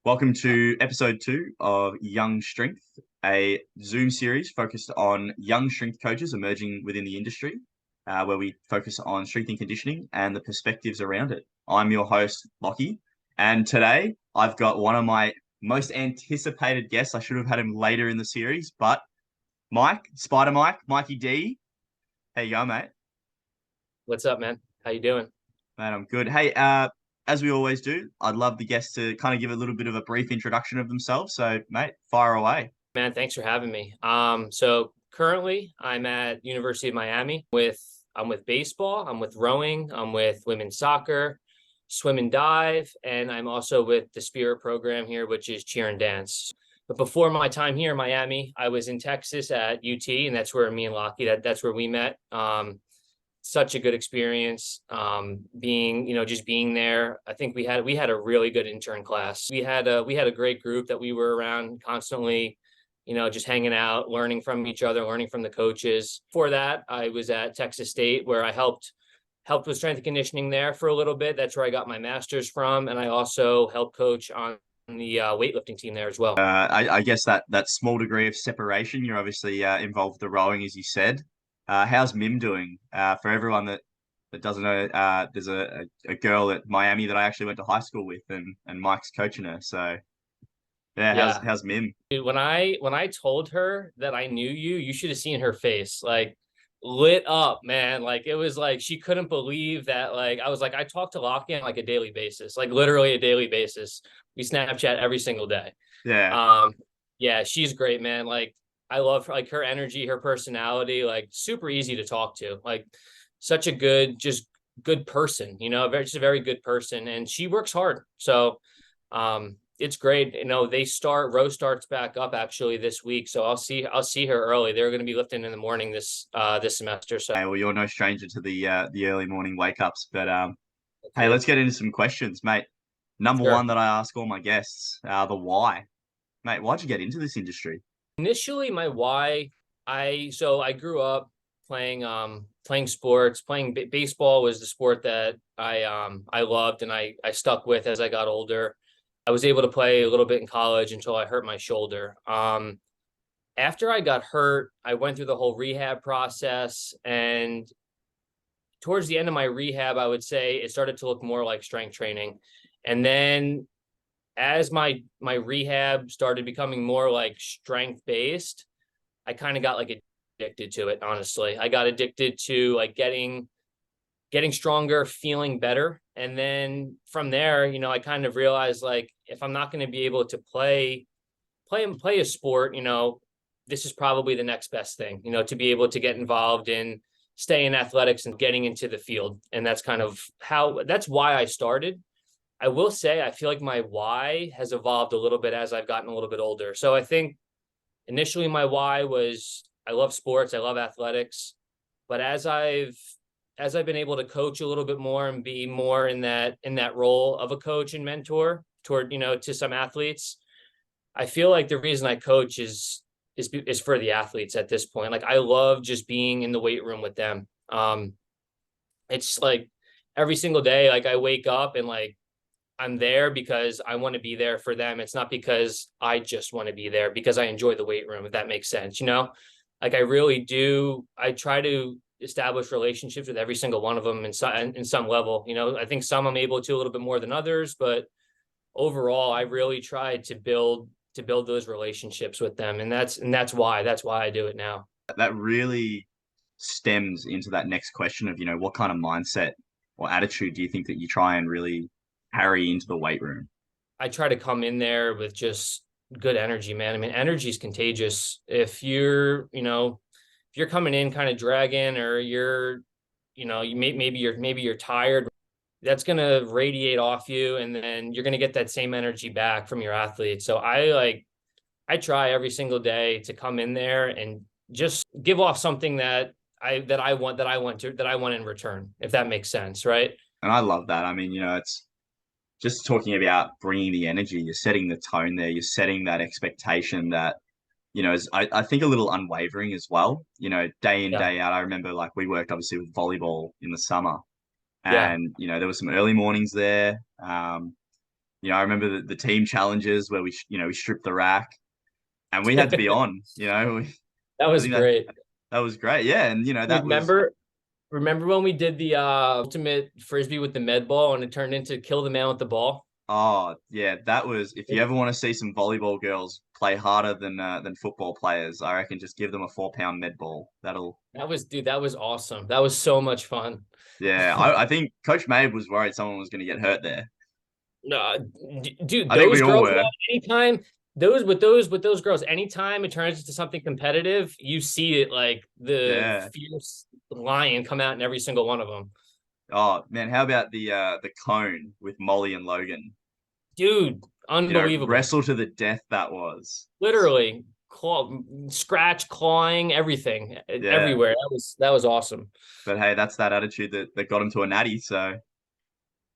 Welcome to episode 2 of Young Strength, a Zoom series focused on young strength coaches emerging within the industry, where we focus on strength and conditioning and the perspectives around it. I'm your host, Lockie, and today I've got one of my most anticipated guests. I should have had him later in the series, but Mike, Spider Mike, Mikey D. How you going, mate? What's up, man? How you doing? Man, I'm good. Hey, as we always do, I'd love the guests to kind of give a little bit of a brief introduction of themselves. So, mate, fire away. Man, thanks for having me. So currently I'm at University of Miami I'm with baseball, I'm with rowing, I'm with women's soccer, swim and dive, and I'm also with the Spirit program here, which is cheer and dance. But before my time here in Miami, I was in Texas at UT, and that's where me and Lockie, that's where we met. Such a good experience just being there. I think we had a really good intern class. We had a great group that we were around constantly, just hanging out, learning from each other, learning from the coaches. For that, I was at Texas State, where I helped with strength and conditioning there for a little bit. That's where I got my master's from, and I also helped coach on the weightlifting team there as well. I guess that small degree of separation, you're obviously involved with the rowing, as you said. How's Mim doing? For everyone that doesn't know, there's a girl at Miami that I actually went to high school with, and Mike's coaching her. So yeah, Yeah. how's Mim? Dude, when I told her that I knew you, you should have seen her face. Like, lit up, man. Like, it was like she couldn't believe that. Like, I was like, I talk to Lockie on like a daily basis, like literally a daily basis. We Snapchat every single day. Yeah, Um, yeah, she's great, man. Like, I love her, like her energy, her personality, like super easy to talk to. Like, such a just good person, just a very good person. And she works hard. So it's great. Row starts back up actually this week. So I'll see her early. They're going to be lifting in the morning this semester. So hey, well, you're no stranger to the early morning wake ups, but hey, good. let's get into some questions, mate. Number Sure. one that I ask all my guests, the why, mate. Why'd you get into this industry? Initially my why, I grew up playing sports. Baseball was the sport that I loved and I stuck with as I got older. I was able to play a little bit in college until I hurt my shoulder. After I got hurt, I went through the whole rehab process, and towards the end of my rehab, I would say it started to look more like strength training. And then as my rehab started becoming more like strength based, I kind of got like addicted to it, honestly. I got addicted to like getting stronger, feeling better. And then from there, I kind of realized like if I'm not going to be able to play a sport, this is probably the next best thing, to be able to get involved in stay in athletics and getting into the field. And that's why I started. I will say I feel like my why has evolved a little bit as I've gotten a little bit older. So I think initially my why was I love sports, I love athletics, but as I've been able to coach a little bit more and be more in that role of a coach and mentor toward, to some athletes, I feel like the reason I coach is for the athletes at this point. Like, I love just being in the weight room with them. It's like every single day, like I wake up and like I'm there because I want to be there for them. It's not because I just want to be there because I enjoy the weight room, if that makes sense, Like, I really do. I try to establish relationships with every single one of them in some level. I think some I'm able to a little bit more than others, but overall, I really try to build those relationships with them, and that's why I do it now. That really stems into that next question of, what kind of mindset or attitude do you think that you try and really carry into the weight room? I try to come in there with just good energy, man. I mean, energy is contagious. If you're coming in kind of dragging, or maybe you're tired, that's going to radiate off you, and then you're going to get that same energy back from your athletes. So I try every single day to come in there and just give off something that I want in return, if that makes sense, right? And I love that. I mean, it's just talking about bringing the energy. You're setting the tone there. You're setting that expectation that, is, I think a little unwavering as well, day in, Yeah. day out. I remember like we worked obviously with volleyball in the summer, Yeah. and, there was some early mornings there. I remember the team challenges where we stripped the rack and we had to be on. That I was think great. that was great. Yeah, and that was Remember when we did the ultimate frisbee with the med ball and it turned into kill the man with the ball? oh yeah, that was if you ever want to see some volleyball girls play harder than football players, I reckon just give them a 4 pound med ball. That'll That was awesome. That was so much fun. Yeah, I think Coach Mabe was worried someone was going to get hurt there. No, dude, I think we those all girls, were. man, anytime with those girls, anytime it turns into something competitive, you see it like the Yeah. fierce lion come out in every single one of them. Oh man, how about the cone with Molly and Logan? Dude, unbelievable. Wrestle to the death that was. Literally scratch, clawing, everything, Yeah. everywhere. That was awesome. But hey, that's that attitude that got him to a natty. So,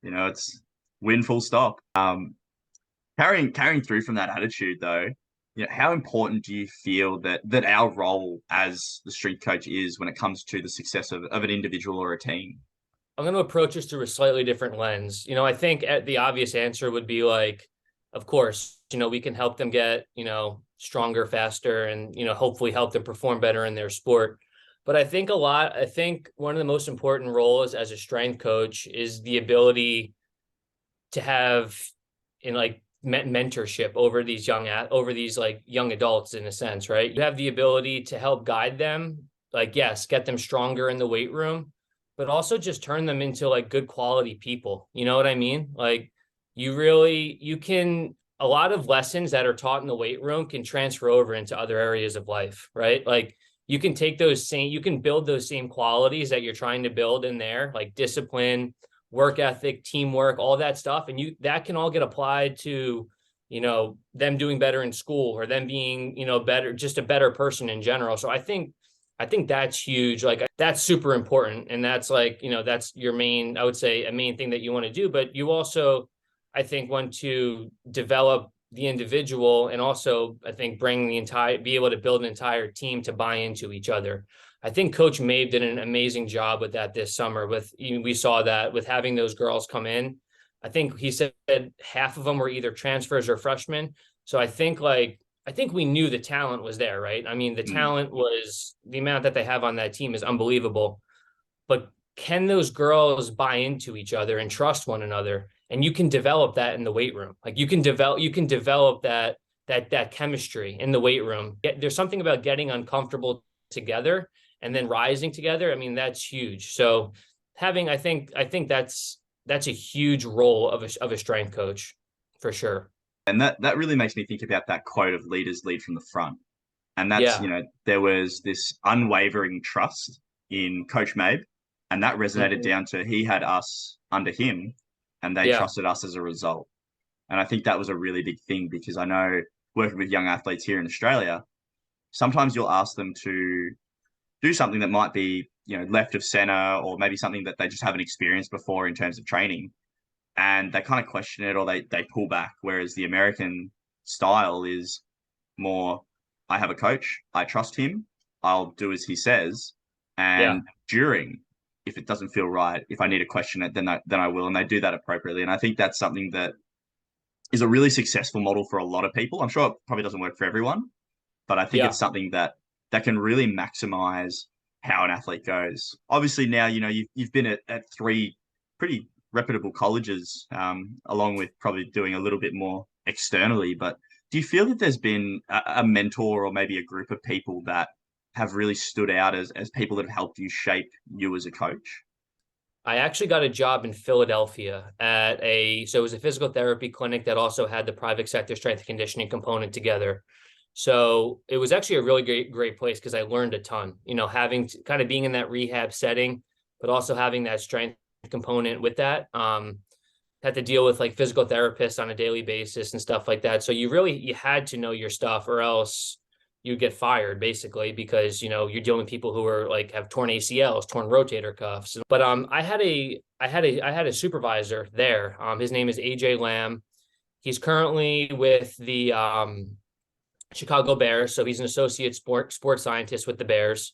it's win full stop. Carrying through from that attitude though, how important do you feel that our role as the strength coach is when it comes to the success of an individual or a team? I'm going to approach this through a slightly different lens. I think the obvious answer would be like, of course, we can help them get, stronger, faster, and, hopefully help them perform better in their sport. But I think one of the most important roles as a strength coach is the ability to have in like mentorship over these like young adults in a sense, right? You have the ability to help guide them, like, yes, get them stronger in the weight room, but also just turn them into like good quality people. You know what I mean? Like you can, a lot of lessons that are taught in the weight room can transfer over into other areas of life, right? Like you can build those same qualities that you're trying to build in there, like discipline, work ethic, teamwork, all that stuff. And that can all get applied to, them doing better in school or them being, better, just a better person in general. So I think that's huge. Like that's super important. And that's like, that's your main, I would say a main thing that you want to do. But you also, I think, want to develop the individual and also, I think, be able to build an entire team to buy into each other. I think Coach Mabe did an amazing job with that this summer. We saw that with having those girls come in. I think he said half of them were either transfers or freshmen. So I think we knew the talent was there, right? I mean, Mm. the amount that they have on that team is unbelievable. But can those girls buy into each other and trust one another? And you can develop that in the weight room. Like you can develop that chemistry in the weight room. There's something about getting uncomfortable together and then rising together. I mean, that's huge. So I think that's a huge role of a strength coach for sure. And that really makes me think about that quote of leaders lead from the front. And that's, Yeah. there was this unwavering trust in Coach Mabe, and that resonated Mhm. down to he had us under him and they Yeah. trusted us as a result. And I think that was a really big thing because I know working with young athletes here in Australia, sometimes you'll ask them to do something that might be, left of center or maybe something that they just haven't experienced before in terms of training. And they kind of question it or they pull back. Whereas the American style is more, I have a coach, I trust him, I'll do as he says. Yeah. And if it doesn't feel right, if I need to question it, then I will. And they do that appropriately. And I think that's something that is a really successful model for a lot of people. I'm sure it probably doesn't work for everyone, but I think Yeah. it's something that can really maximize how an athlete goes. Obviously, now you've been at three pretty reputable colleges, along with probably doing a little bit more externally. But do you feel that there's been a mentor or maybe a group of people that have really stood out as people that have helped you shape you as a coach? I actually got a job in Philadelphia so it was a physical therapy clinic that also had the private sector strength and conditioning component together. So it was actually a really great place because I learned a ton, kind of being in that rehab setting, but also having that strength component with that. Had to deal with like physical therapists on a daily basis and stuff like that. So you had to know your stuff or else you get fired basically because you're dealing with people who are like have torn ACLs, torn rotator cuffs. But I had a supervisor there. His name is AJ Lamb. He's currently with the Chicago Bears, so he's an associate sports scientist with the Bears.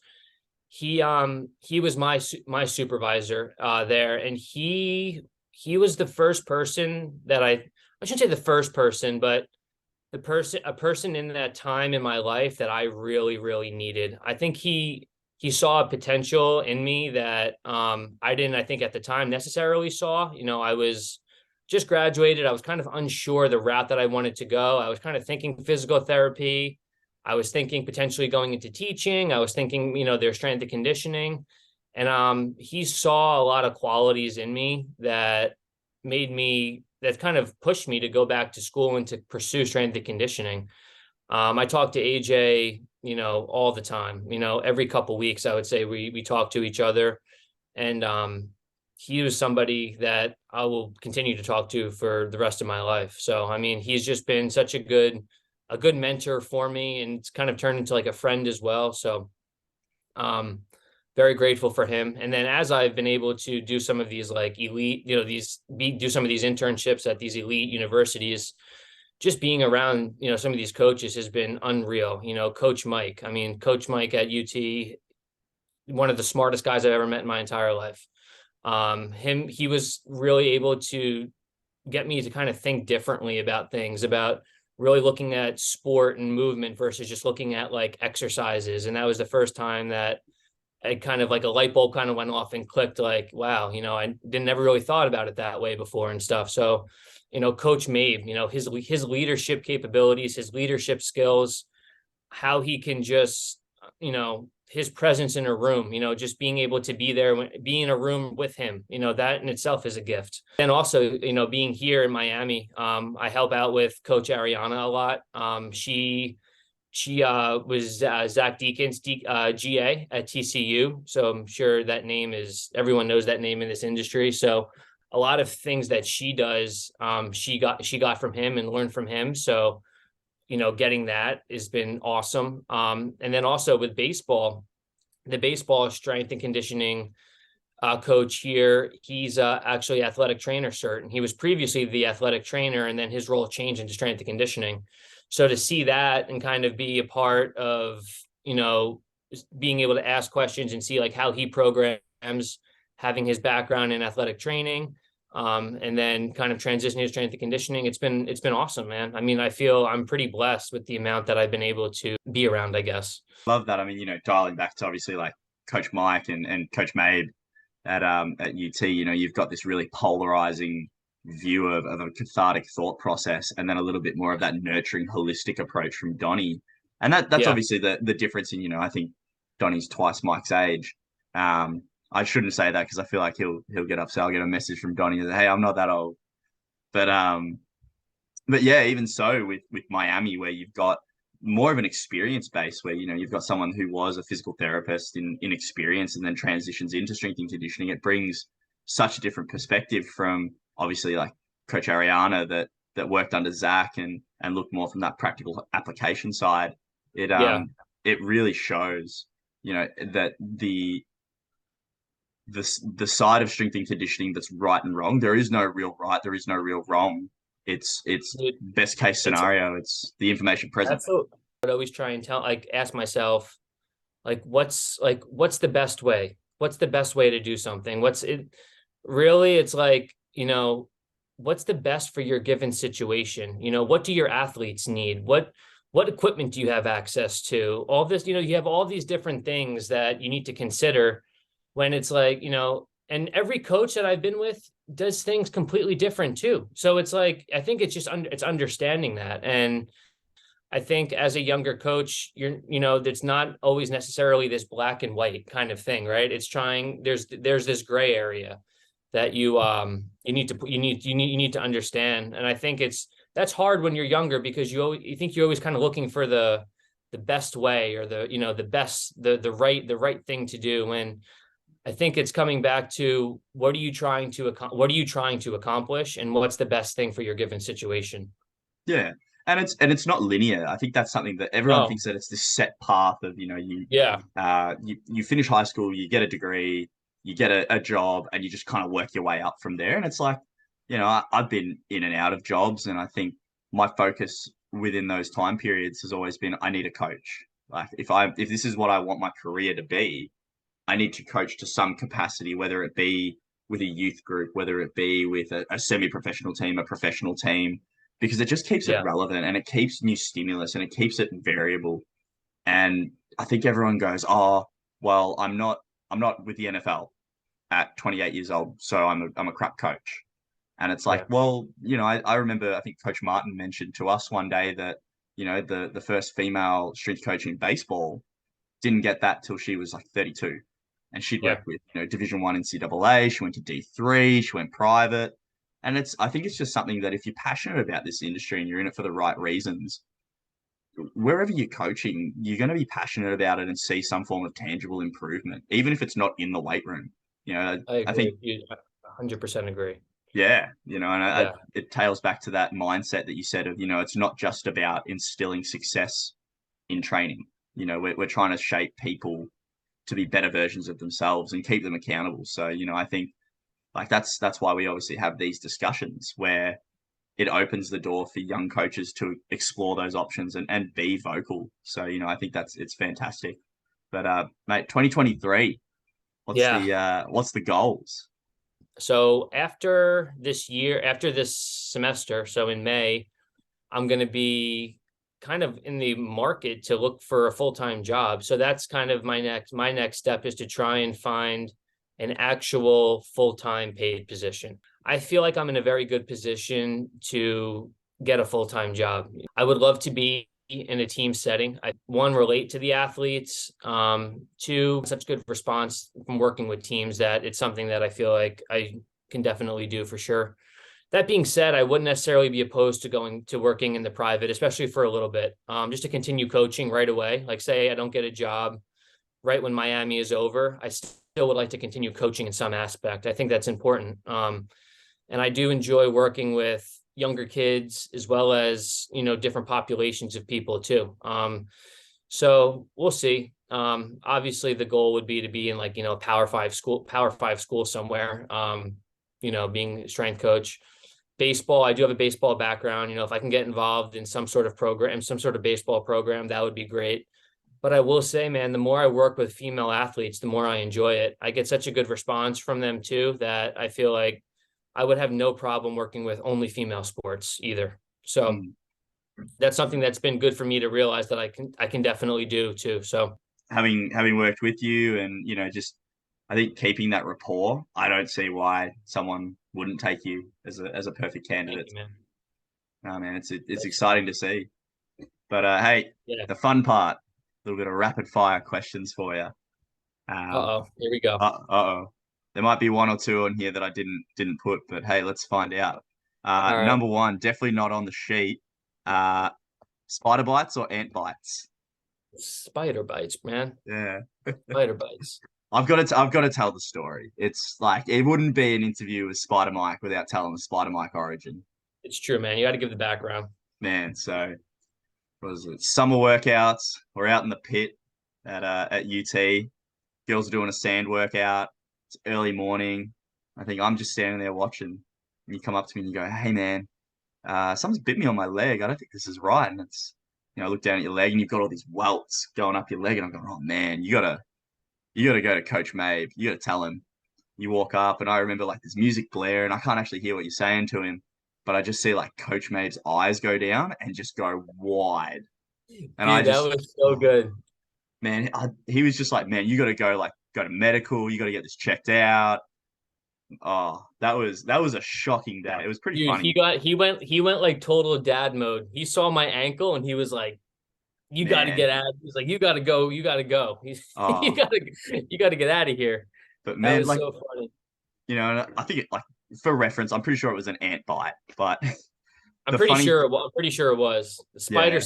He was my supervisor there, and he was the first person that I shouldn't say the first person, but a person in that time in my life that I really, really needed. I think he saw a potential in me that I didn't, I think at the time necessarily saw. I was just graduated. I was kind of unsure the route that I wanted to go. I was kind of thinking physical therapy. I was thinking potentially going into teaching. I was thinking, their strength and conditioning. And he saw a lot of qualities in me that kind of pushed me to go back to school and to pursue strength and conditioning. I talk to AJ, all the time. Every couple weeks, I would say we talk to each other, and he was somebody that I will continue to talk to for the rest of my life. So, I mean, he's just been such a good mentor for me, and it's kind of turned into like a friend as well. So, very grateful for him. And then as I've been able to do some of these like elite, do some of these internships at these elite universities, just being around, some of these coaches has been unreal. Coach Mike, I mean, Coach Mike at UT, one of the smartest guys I've ever met in my entire life. He was really able to get me to kind of think differently about things, about really looking at sport and movement versus just looking at like exercises. And that was the first time that it kind of like a light bulb kind of went off and clicked like, wow, I didn't never really thought about it that way before and stuff. So, Coach Mabe, his leadership capabilities, his leadership skills, how he can just, his presence in a room, just being able to be there, be in a room with him, that in itself is a gift. And also, being here in Miami, I help out with Coach Ariana a lot. She was Zach Deacon's GA at TCU. So I'm sure that name everyone knows that name in this industry. So a lot of things that she does, she got from him and learned from him. So, getting that has been awesome. And then also with baseball, the baseball strength and conditioning coach here, he's actually athletic trainer cert, and he was previously the athletic trainer, and then his role changed into strength and conditioning. So to see that and kind of be a part of, being able to ask questions and see like how he programs, having his background in athletic training, and then kind of transitioning to strength and conditioning, it's been awesome, man. I mean, I feel I'm pretty blessed with the amount that I've been able to be around, I guess. Love that. I mean, dialing back to obviously like Coach Mike and Coach Mabe at UT, you've got this really polarizing view of a cathartic thought process, and then a little bit more of that nurturing, holistic approach from Donnie. And that's Yeah. obviously the difference in, I think Donnie's twice Mike's age. I shouldn't say that because I feel like he'll get upset. I'll get a message from Donnie that, hey, I'm not that old. But yeah, even so with Miami, where you've got more of an experience base, where you've got someone who was a physical therapist in experience and then transitions into strength and conditioning, it brings such a different perspective from obviously like Coach Ariana that worked under Zach and looked more from that practical application side. It Yeah. it really shows, that the side of strength and conditioning that's right and wrong. There is no real right. There is no real wrong. It's best case It's scenario. It's the information present. that's what I'd always try and ask myself, what's the best way? What's the best way to do something? What's it really? It's like, what's the best for your given situation? What do your athletes need? What equipment do you have access to? All this, you have all these different things that you need to consider when it's like, and every coach that I've been with does things completely different too. So it's like, I think it's just it's understanding that. And I think as a younger coach, it's not always necessarily this black and white kind of thing, right? It's there's this gray area that you need to understand. And I think that's hard when you're younger because you think you're always kind of looking for the best way or the best, the right thing to do. When I think it's coming back to what are you trying to accomplish and what's the best thing for your given situation. Yeah. And it's not linear. I think that's something that everyone Oh, thinks that it's this set path of, yeah. you finish high school, you get a degree, you get a job, and you just kind of work your way up from there. And it's like, I've been in and out of jobs, and I think my focus within those time periods has always been I need a coach. Like if this is what I want my career to be, I need to coach to some capacity, whether it be with a youth group, whether it be with a semi-professional team, a professional team, because it just keeps it Yeah. relevant and it keeps new stimulus and it keeps it variable. And I think everyone goes, oh, well, I'm not with the NFL at 28 years old, so I'm a crap coach. And it's like, Yeah. well, I remember, I think Coach Martin mentioned to us one day that, the first female strength coach in baseball didn't get that till she was like 32. And she'd Yeah. worked with, Division One NCAA, she went to D3, she went private. And I think it's just something that if you're passionate about this industry and you're in it for the right reasons, wherever you're coaching, you're going to be passionate about it and see some form of tangible improvement, even if it's not in the weight room. I I agree think, with you. 100% agree. yeah, and Yeah. it tails back to that mindset that you said of, it's not just about instilling success in training. We're trying to shape people to be better versions of themselves and keep them accountable. So, I think like that's why we obviously have these discussions where it opens the door for young coaches to explore those options and be vocal. So, I think it's fantastic. But mate, 2023, Yeah. what's the goals? So after this semester, so in May, I'm going to be kind of in the market to look for a full-time job. So that's kind of my next step is to try and find an actual full-time paid position. I feel like I'm in a very good position to get a full-time job. I would love to be in a team setting. One, relate to the athletes. Two, such good response from working with teams that it's something that I feel like I can definitely do for sure. That being said, I wouldn't necessarily be opposed to going to working in the private, especially for a little bit, just to continue coaching right away. Like say I don't get a job right when Miami is over, I still would like to continue coaching in some aspect. I think that's important. And I do enjoy working with younger kids as well as, different populations of people too. So we'll see. Obviously the goal would be to be in like, Power Five school somewhere, being a strength coach. Baseball, I do have a baseball background. If I can get involved in some sort of program, some sort of baseball program, that would be great. But I will say, man, the more I work with female athletes, the more I enjoy it. I get such a good response from them too, that I feel like I would have no problem working with only female sports either. So Mm. that's something that's been good for me to realize that I can definitely do too. So Having worked with you and, just I think keeping that rapport, I don't see why someone wouldn't take you as a perfect thank candidate. you, man. Oh man, it's That's, exciting to see. But hey, yeah. the fun part, a little bit of rapid fire questions for you. Uh-oh. Here we go. Uh-oh. There might be one or two on here that I didn't put, but hey, let's find out. All right. Number one, definitely not on the sheet. Uh, Spider bites or ant bites? Spider bites, man. Yeah. Spider bites. I've got to tell the story. It's like it wouldn't be an interview with Spider Mike without telling the Spider Mike origin. It's true, man. You got to give the background. Man, so what was it? Summer workouts. We're out in the pit at UT. Girls are doing a sand workout. It's early morning. I think I'm just standing there watching. And you come up to me and you go, "Hey man, someone's bit me on my leg. I don't think this is right." And it's, I look down at your leg and you've got all these welts going up your leg, and I'm going, "Oh man, you gotta go to Coach Mabe. You gotta tell him." You walk up, and I remember like there's music blare, and I can't actually hear what you're saying to him, but I just see like Coach Mabe's eyes go down and just go wide, and I Dude, that just, was so oh, good. man, he was just like, "Man, you got to go to medical. You got to get this checked out." Oh, that was a shocking day. It was pretty Dude, funny, he went like total dad mode. He saw my ankle and he was like, "You got to man. get out." He's like, "You got to go. You got to go. He's you Oh, got to you got to get out of here." but That man, was like, so funny. I think like for reference, I'm pretty sure it was an ant bite, but I'm the pretty funny, sure. Well, I'm pretty sure it was. The yeah, spider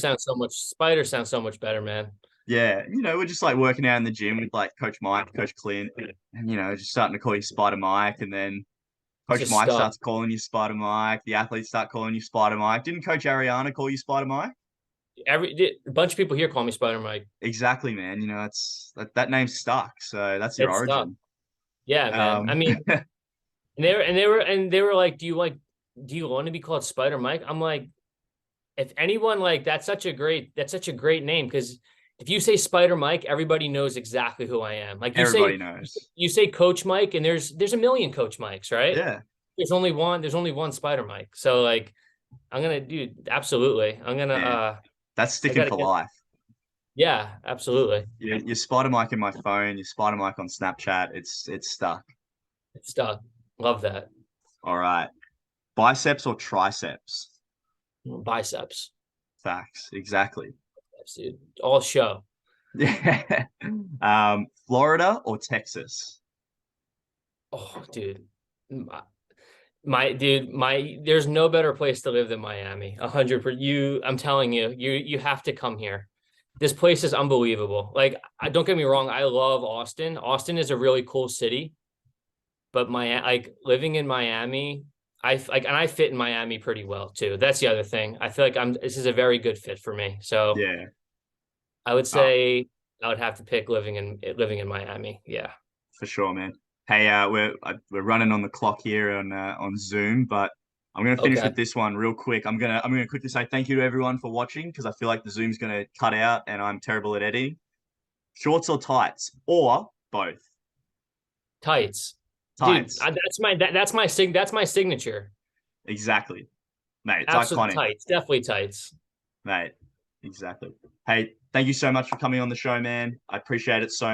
sounds so much better, man. yeah, we're just like working out in the gym with like Coach Mike, Coach Clint, and just starting to call you Spider Mike, and then It's Coach just Mike stuff. starts calling you Spider Mike. The athletes start calling you Spider Mike. Didn't Coach Ariana call you Spider Mike? A bunch of people here call me Spider Mike. Exactly, man. That's that name's stuck, so that's your It's stuff. origin. Yeah, man. I Um, mean, and they were like, do you want to be called Spider Mike? I'm like, if anyone like that's such a great name because if you say Spider Mike, everybody knows exactly who I am. Like Everybody knows. you say Coach Mike, and there's a million Coach Mikes, right? Yeah, There's only one Spider Mike. So like I'm gonna do absolutely. I'm gonna man, that's I sticking gotta for get life. yeah, absolutely. Your spider mic in my phone, your spider mic on Snapchat. It's stuck. It's done. Love that. All right. Biceps or triceps? Biceps. Facts. Exactly. Dude. All show. Yeah. Florida or Texas? Oh, dude. My dude, there's no better place to live than Miami. 100%. I'm telling you, you have to come here. This place is unbelievable. Like, don't get me wrong, I love Austin. Austin is a really cool city, but my like living in Miami, and I fit in Miami pretty well too. That's the other thing. I feel like this is a very good fit for me. So Yeah. I would Oh, say I would have to pick living in Miami. Yeah. for sure, man. Hey, we're running on the clock here on Zoom, but I'm gonna finish Okay. with this one real quick. I'm gonna quickly say thank you to everyone for watching because I feel like the Zoom's gonna cut out and I'm terrible at editing. Shorts or tights or both? Tights. Dude, Tights. that's my signature. Exactly, mate. It's Absolute iconic, tights. Definitely tights. mate. Exactly. Hey, thank you so much for coming on the show, man. I appreciate it so